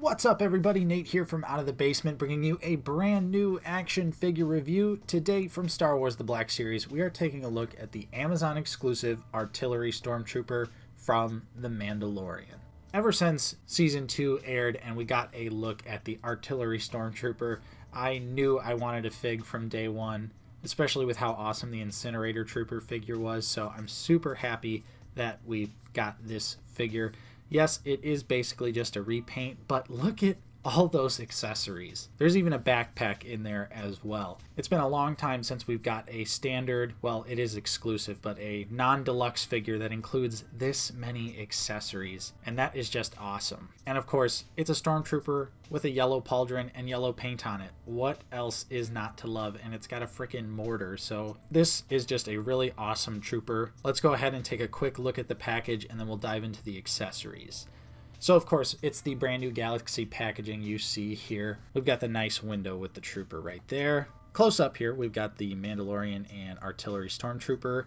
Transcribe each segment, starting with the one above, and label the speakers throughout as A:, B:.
A: What's up everybody, Nate here from Out of the Basement, bringing you a brand new action figure review. Today from Star Wars The Black Series, we are taking a look at the Amazon exclusive Artillery Stormtrooper from The Mandalorian. Ever since Season 2 aired and we got a look at the Artillery Stormtrooper, I knew I wanted a fig from day one, especially with how awesome the Incinerator Trooper figure was, so I'm super happy that we got this figure. Yes, it is basically just a repaint, but look at all those accessories. There's even a backpack in there as well. It's been a long time since we've got a standard, well, it is exclusive, but a non-deluxe figure that includes this many accessories, and that is just awesome. And of course, it's a Stormtrooper with a yellow pauldron and yellow paint on it. What else is not to love? And it's got a freaking mortar, so this is just a really awesome trooper. Let's go ahead and take a quick look at the package, and then we'll dive into the accessories. So of course, it's the brand new Galaxy packaging you see here. We've got the nice window with the trooper right there. Close up here, we've got the Mandalorian and Artillery Stormtrooper.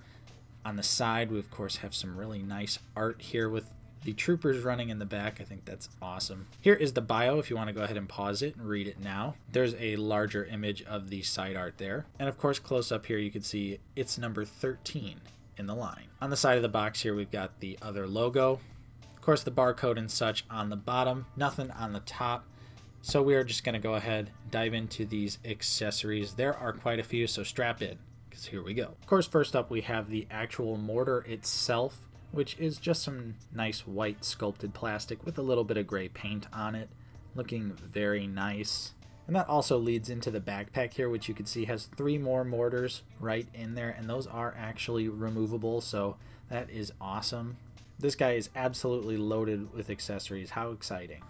A: On the side, we of course have some really nice art here with the troopers running in the back. I think that's awesome. Here is the bio if you want to go ahead and pause it and read it now. There's a larger image of the side art there. And of course, close up here, you can see it's number 13 in the line. On the side of the box here, we've got the other logo. Of course, the barcode and such on the bottom, nothing on the top. So we are just going to go ahead, dive into these accessories. There are quite a few, so strap in, because here we go. Of course, first up, we have the actual mortar itself, which is just some nice white sculpted plastic with a little bit of gray paint on it, looking very nice. And that also leads into the backpack here, which you can see has 3 more mortars right in there, and those are actually removable, so that is awesome. This guy is absolutely loaded with accessories. How exciting.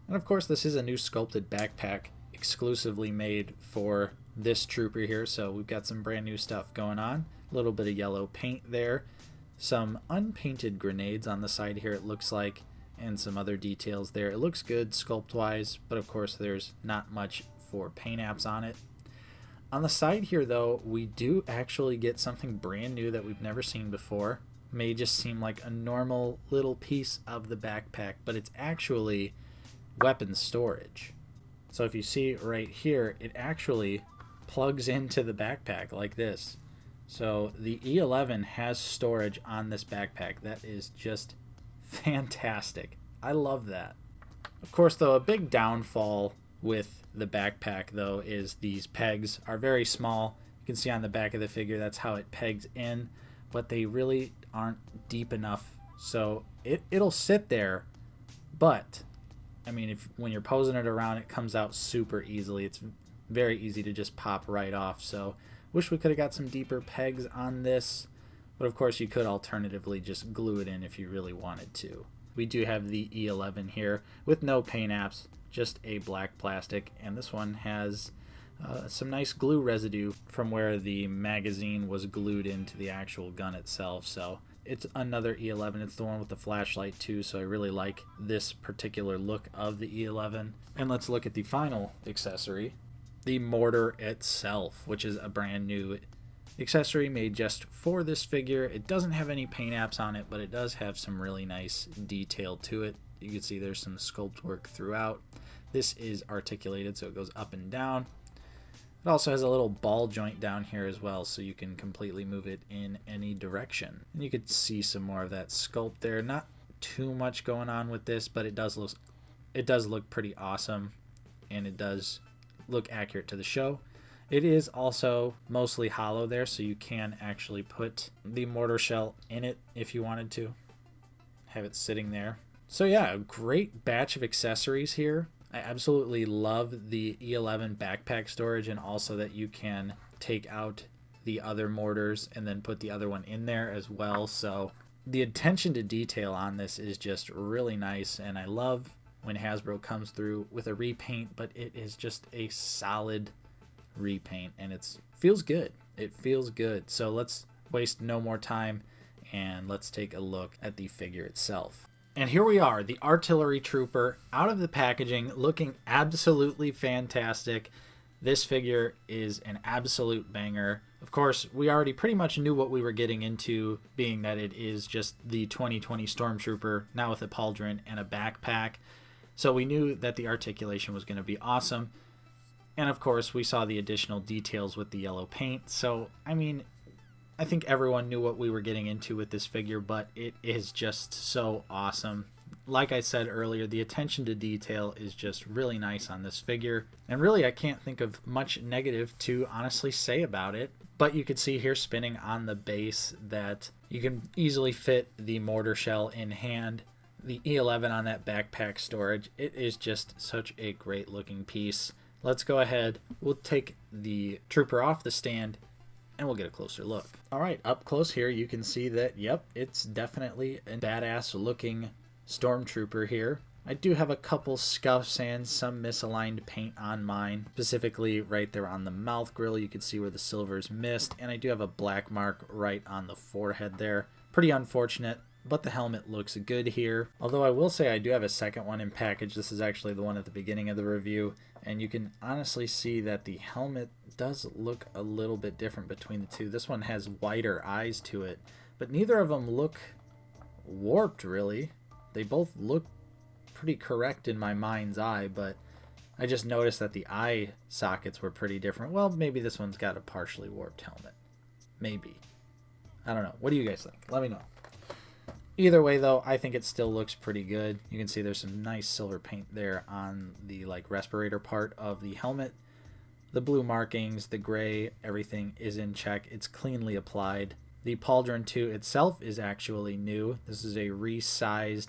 A: And of course, this is a new sculpted backpack exclusively made for this trooper here. So we've got some brand new stuff going on. A little bit of yellow paint there. Some unpainted grenades on the side here, it looks like. And some other details there. It looks good sculpt-wise, but of course there's not much for paint apps on it. On the side here, though, we do actually get something brand new that we've never seen before. May just seem like a normal little piece of the backpack, but it's actually weapon storage. So if you see right here, it actually plugs into the backpack like this. So the E11 has storage on this backpack. That is just fantastic. I love that. Of course, though, a big downfall with the backpack, though, is these pegs are very small. You can see on the back of the figure, that's how it pegs in, but they really aren't deep enough, so it'll sit there, but I mean, when you're posing it around, it comes out super easily. It's very easy to just pop right off. So wish we could have got some deeper pegs on this, but of course you could alternatively just glue it in if you really wanted to. We do have the E11 here with no paint apps, just a black plastic, and this one has some nice glue residue from where the magazine was glued into the actual gun itself. So it's another E11. It's the one with the flashlight too, so I really like this particular look of the E11. And let's look at the final accessory, the mortar itself, which is a brand new accessory made just for this figure. It doesn't have any paint apps on it, but it does have some really nice detail to it. You can see there's some sculpt work throughout. This is articulated, so it goes up and down. It also has a little ball joint down here as well, so you can completely move it in any direction. And you could see some more of that sculpt there. Not too much going on with this, but it does look pretty awesome, and it does look accurate to the show. It is also mostly hollow there, so you can actually put the mortar shell in it if you wanted to. Have it sitting there. So yeah, a great batch of accessories here. I absolutely love the E11 backpack storage, and also that you can take out the other mortars and then put the other one in there as well. So the attention to detail on this is just really nice, and I love when Hasbro comes through with a repaint, but it is just a solid repaint, and it feels good. It feels good. So let's waste no more time, and let's take a look at the figure itself. And here we are, the Artillery Trooper, out of the packaging, looking absolutely fantastic. This figure is an absolute banger. Of course, we already pretty much knew what we were getting into, being that it is just the 2020 Stormtrooper, now with a pauldron and a backpack. So we knew that the articulation was going to be awesome. And of course, we saw the additional details with the yellow paint. So, I mean, I think everyone knew what we were getting into with this figure, but it is just so awesome. Like I said earlier, the attention to detail is just really nice on this figure. And really, I can't think of much negative to honestly say about it. But you can see here spinning on the base that you can easily fit the mortar shell in hand. The E11 on that backpack storage. It is just such a great looking piece. Let's go ahead. We'll take the trooper off the stand and we'll get a closer look. All right, up close here, you can see that, yep, it's definitely a badass looking stormtrooper here. I do have a couple scuffs and some misaligned paint on mine, specifically right there on the mouth grill. You can see where the silver's missed, and I do have a black mark right on the forehead there. Pretty unfortunate, but the helmet looks good here. Although I will say I do have a second one in package. This is actually the one at the beginning of the review, and you can honestly see that the helmet does look a little bit different between the two. This one has wider eyes to it, but neither of them look warped really. They both look pretty correct in my mind's eye, but I just noticed that the eye sockets were pretty different. Well, maybe this one's got a partially warped helmet. Maybe. I don't know. What do you guys think? Let me know. Either way, though, I think it still looks pretty good. You can see there's some nice silver paint there on the respirator part of the helmet. The blue markings, the gray, everything is in check. It's cleanly applied. The pauldron too itself is actually new. This is a resized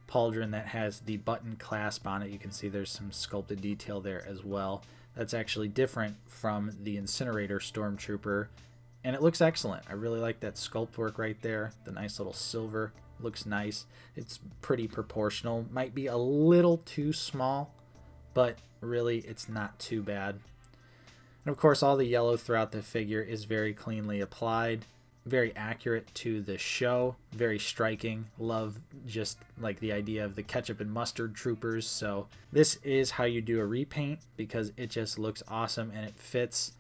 A: pauldron that has the button clasp on it. You can see there's some sculpted detail there as well. That's actually different from the Incinerator Stormtrooper, and it looks excellent. I really like that sculpt work right there. The nice little silver looks nice. It's pretty proportional. Might be a little too small, but really it's not too bad. And of course, all the yellow throughout the figure is very cleanly applied. Very accurate to the show, very striking. Love just like the idea of the ketchup and mustard troopers. So this is how you do a repaint, because it just looks awesome and it fits.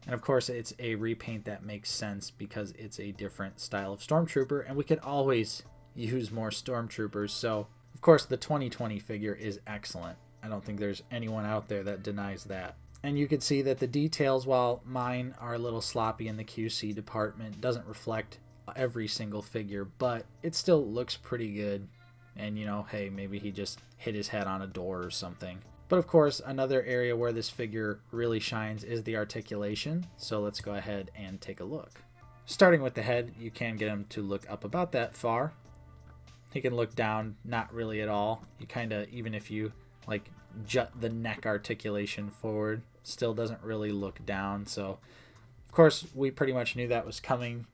A: And of course it's a repaint that makes sense because it's a different style of stormtrooper, and we could always use more stormtroopers. So of course the 2020 figure is excellent. I don't think there's anyone out there that denies that. And you can see that the details, while mine are a little sloppy in the QC department, doesn't reflect every single figure, but it still looks pretty good. And, you know, hey, maybe he just hit his head on a door or something. But of course, another area where this figure really shines is the articulation. So let's go ahead and take a look. Starting with the head, you can get him to look up about that far. He can look down, not really at all. You kind of, even if you jut the neck articulation forward, still doesn't really look down. So of course we pretty much knew that was coming,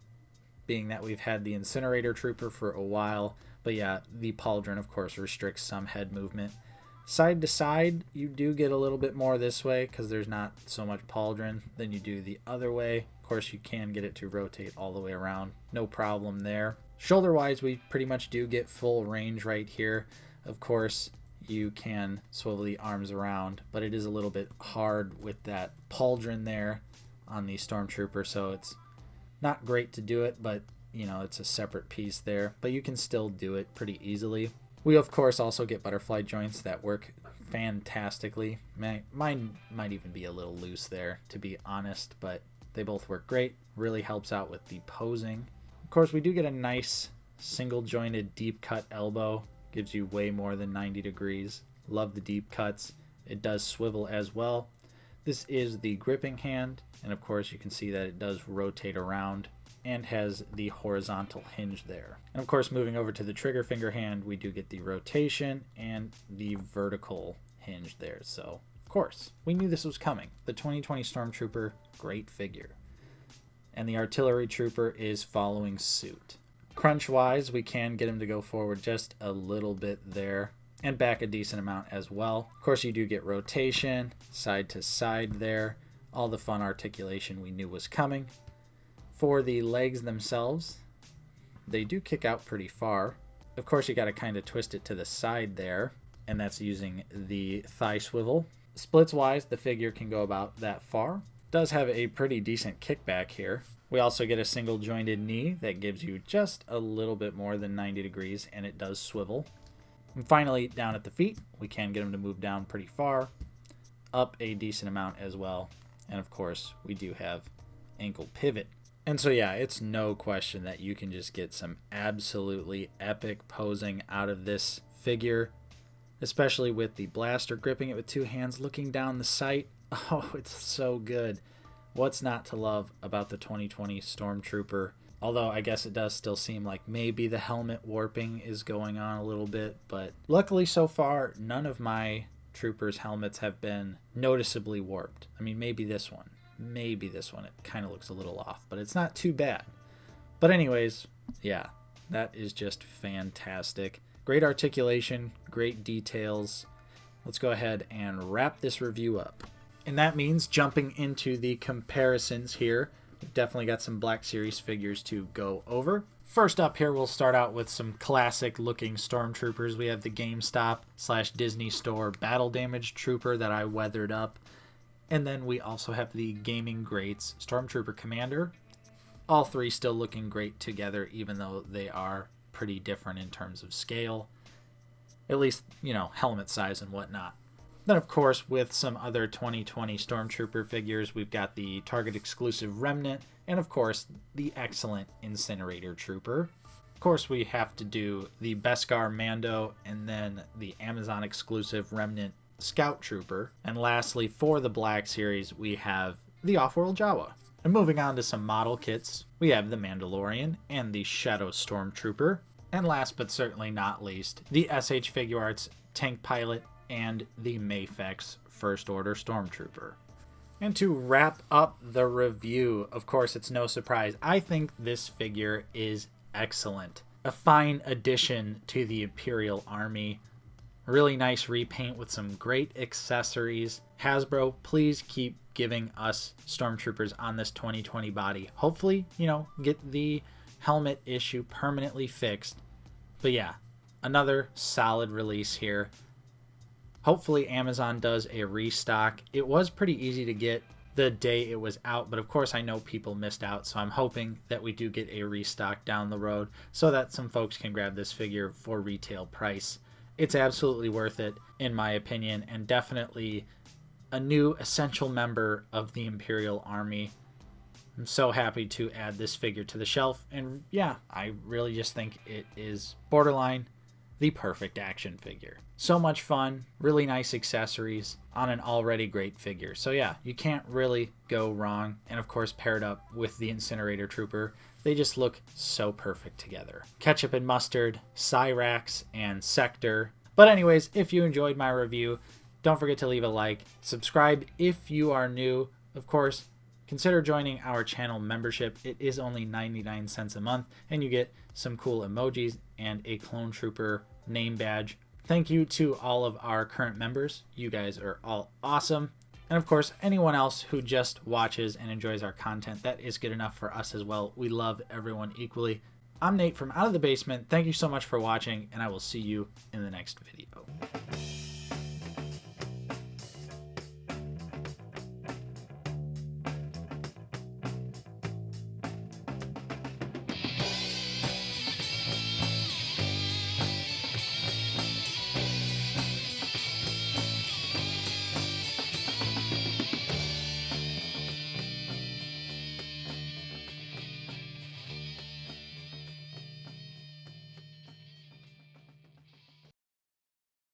A: being that we've had the Incinerator Trooper for a while. But yeah, the pauldron of course restricts some head movement. Side to side you do get a little bit more this way because there's not so much pauldron than you do the other way. Of course you can get it to rotate all the way around, no problem there. Shoulder wise, we pretty much do get full range right here. Of course you can swivel the arms around, but it is a little bit hard with that pauldron there on the Stormtrooper, so it's not great to do it, but you know, it's a separate piece there, but you can still do it pretty easily. We of course also get butterfly joints that work fantastically. Mine might even be a little loose there, to be honest, but they both work great. Really helps out with the posing. Of course we do get a nice single jointed deep cut elbow. Gives you way more than 90 degrees. Love the deep cuts. It does swivel as well. This is the gripping hand, and of course you can see that it does rotate around and has the horizontal hinge there. And of course, moving over to the trigger finger hand, we do get the rotation and the vertical hinge there. So of course we knew this was coming. The 2020 Stormtrooper, great figure, and the Artillery Trooper is following suit. Crunch wise, we can get him to go forward just a little bit there and back a decent amount as well. Of course you do get rotation side to side there, all the fun articulation we knew was coming. For the legs themselves, they do kick out pretty far. Of course you got to kind of twist it to the side there, and that's using the thigh swivel. Splits wise, the figure can go about that far. Does have a pretty decent kickback here. We also get a single jointed knee that gives you just a little bit more than 90 degrees, and it does swivel. And finally, down at the feet, we can get them to move down pretty far, up a decent amount as well. And of course, we do have ankle pivot. And so yeah, it's no question that you can just get some absolutely epic posing out of this figure, especially with the blaster, gripping it with two hands, looking down the sight. Oh, it's so good. What's not to love about the 2020 Stormtrooper? Although I guess it does still seem like maybe the helmet warping is going on a little bit. But luckily so far, none of my troopers' helmets have been noticeably warped. I mean, maybe this one. It kind of looks a little off, but it's not too bad. But anyways, yeah, that is just fantastic. Great articulation, great details. Let's go ahead and wrap this review up. And that means jumping into the comparisons here. We've definitely got some Black Series figures to go over. First up here, we'll start out with some classic looking Stormtroopers. We have the GameStop/Disney Store Battle Damage Trooper that I weathered up. And then we also have the Gaming Greats Stormtrooper Commander. All three still looking great together, even though they are pretty different in terms of scale. At least, you know, helmet size and whatnot. Then, of course, with some other 2020 Stormtrooper figures, we've got the Target exclusive Remnant, and of course, the excellent Incinerator Trooper. Of course, we have to do the Beskar Mando, and then the Amazon exclusive Remnant Scout Trooper. And lastly, for the Black Series, we have the Off-World Jawa. And moving on to some model kits, we have the Mandalorian and the Shadow Stormtrooper. And last but certainly not least, the SH Figuarts Tank Pilot and the Mafex First Order Stormtrooper. And to wrap up the review, of course, it's no surprise, I think this figure is excellent. A fine addition to the Imperial Army. Really nice repaint with some great accessories. Hasbro, please keep giving us Stormtroopers on this 2020 body. Hopefully, you know, get the helmet issue permanently fixed. But yeah, another solid release here. Hopefully Amazon does a restock. It was pretty easy to get the day it was out, but of course I know people missed out, so I'm hoping that we do get a restock down the road so that some folks can grab this figure for retail price. It's absolutely worth it, in my opinion, and definitely a new essential member of the Imperial Army. I'm so happy to add this figure to the shelf, and yeah, I really just think it is borderline the perfect action figure. So much fun, really nice accessories on an already great figure. So yeah, you can't really go wrong. And of course, paired up with the Incinerator Trooper, they just look so perfect together. Ketchup and mustard, Cyrax, and Sector. But anyways, if you enjoyed my review, don't forget to leave a like. Subscribe if you are new. Of course, consider joining our channel membership. It is only 99 cents a month, and you get some cool emojis and a Clone Trooper name badge. Thank you to all of our current members. You guys are all awesome. And of course, anyone else who just watches and enjoys our content, that is good enough for us as well. We love everyone equally. I'm Nate from Out of the Basement. Thank you so much for watching, and I will see you in the next video.